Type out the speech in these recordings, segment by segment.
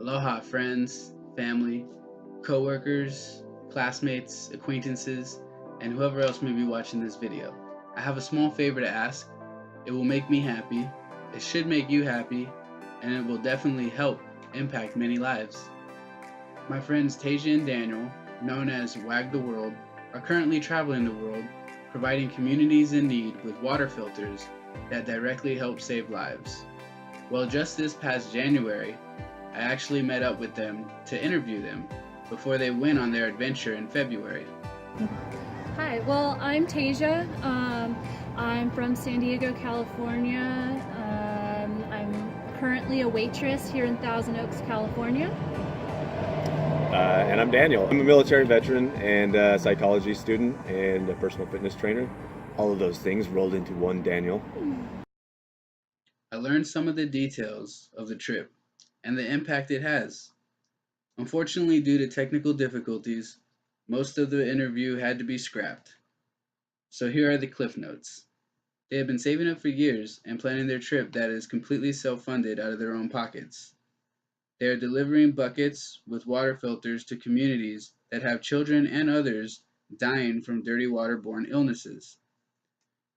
Aloha, friends, family, coworkers, classmates, acquaintances, and whoever else may be watching this video. I have a small favor to ask. It will make me happy, it should make you happy, and it will definitely help impact many lives. My friends Tasia and Daniel, known as Wag the World, are currently traveling the world, providing communities in need with water filters that directly help save lives. Well, just this past January, I actually met up with them to interview them before they went on their adventure in February. Hi, well, I'm Tasia. I'm from San Diego, California. I'm currently a waitress here in Thousand Oaks, California. And I'm Daniel. I'm a military veteran and a psychology student and a personal fitness trainer. All of those things rolled into one Daniel. I learned some of the details of the trip and the impact it has. Unfortunately, due to technical difficulties, most of the interview had to be scrapped. So here are the cliff notes. They have been saving up for years and planning their trip that is completely self-funded out of their own pockets. They are delivering buckets with water filters to communities that have children and others dying from dirty waterborne illnesses.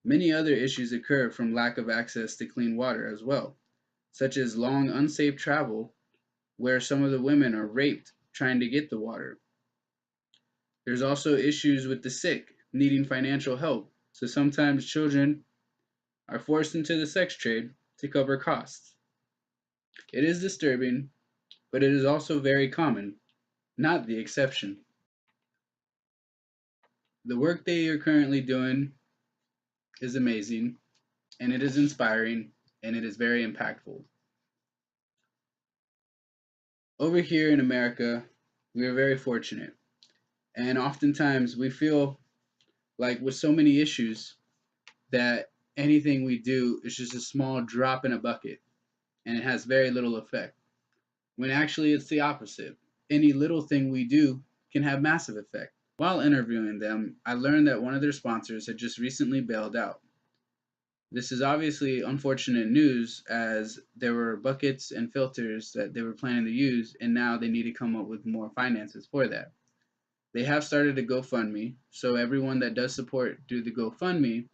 Many other issues occur from lack of access to clean water as well, such as long unsafe travel where some of the women are raped trying to get the water. There's also issues with the sick needing financial help, so sometimes children are forced into the sex trade to cover costs. It is disturbing, but it is also very common, not the exception. The work they are currently doing is amazing, and it is inspiring, and it is very impactful. Over here in America, we are very fortunate, and oftentimes we feel like with so many issues that anything we do is just a small drop in a bucket, and it has very little effect. When actually it's the opposite. Any little thing we do can have massive effect. While interviewing them, I learned that one of their sponsors had just recently bailed out. This is obviously unfortunate news as there were buckets and filters that they were planning to use, and now they need to come up with more finances for that. They have started a GoFundMe, so everyone that does support through the GoFundMe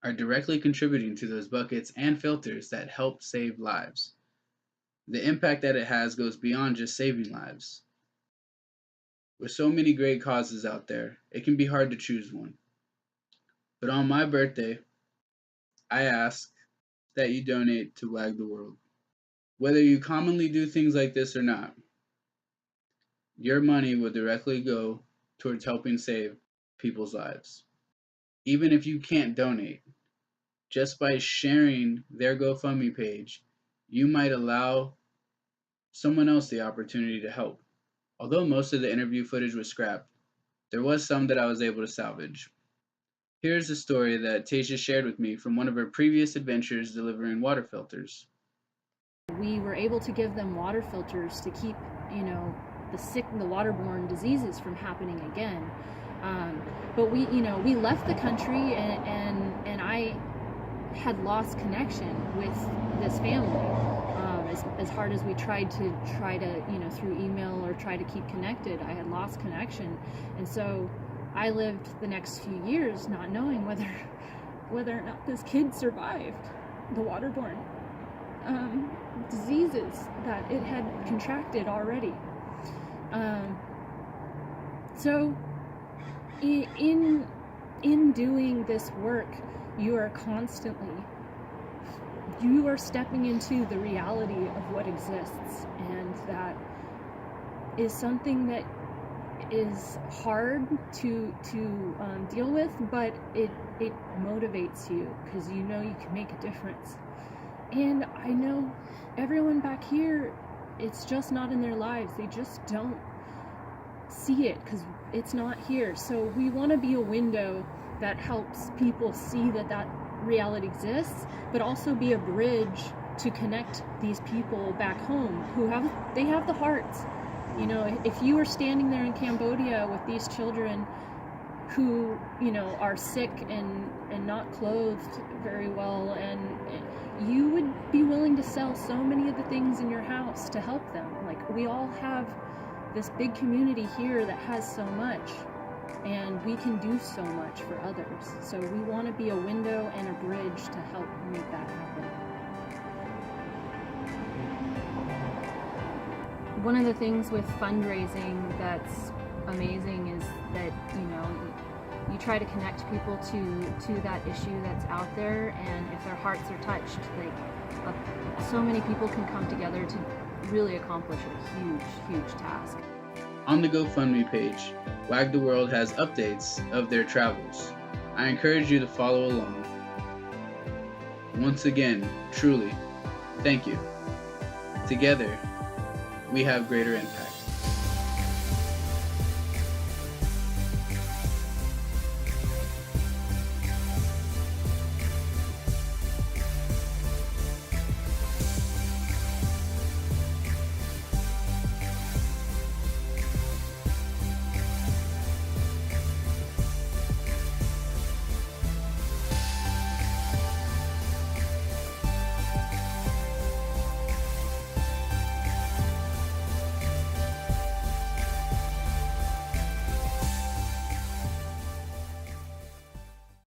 are directly contributing to those buckets and filters that help save lives. The impact that it has goes beyond just saving lives. With so many great causes out there, it can be hard to choose one. But on my birthday, I ask that you donate to Wag the World. Whether you commonly do things like this or not, your money will directly go towards helping save people's lives. Even if you can't donate, just by sharing their GoFundMe page, you might allow someone else the opportunity to help. Although most of the interview footage was scrapped, there was some that I was able to salvage. Here's a story that Tasia shared with me from one of her previous adventures delivering water filters. We were able to give them water filters to keep, the waterborne diseases from happening again. But we left the country and I had lost connection with this family. As hard as we tried to through email or try to keep connected, I had lost connection, and so I lived the next few years not knowing whether or not this kid survived the waterborne diseases that it had contracted already. So in doing this work, you are stepping into the reality of what exists, and that is something that is hard to deal with, but it motivates you because you know you can make a difference. And I know everyone back here, it's just not in their lives. They just don't see it because it's not here. So we want to be a window that helps people see that reality exists, but also be a bridge to connect these people back home who have the hearts. If you were standing there in Cambodia with these children who, you know, are sick and not clothed very well, and you would be willing to sell so many of the things in your house to help them. Like, we all have this big community here that has so much, and we can do so much for others. So we want to be a window and a bridge to help make that happen. One of the things with fundraising that's amazing is that, you know, you try to connect people to that issue that's out there, and if their hearts are touched, like, so many people can come together to really accomplish a huge task. On the GoFundMe page, Wag the World has updates of their travels. I encourage you to follow along. Once again, truly, thank you. Together, we have greater impact.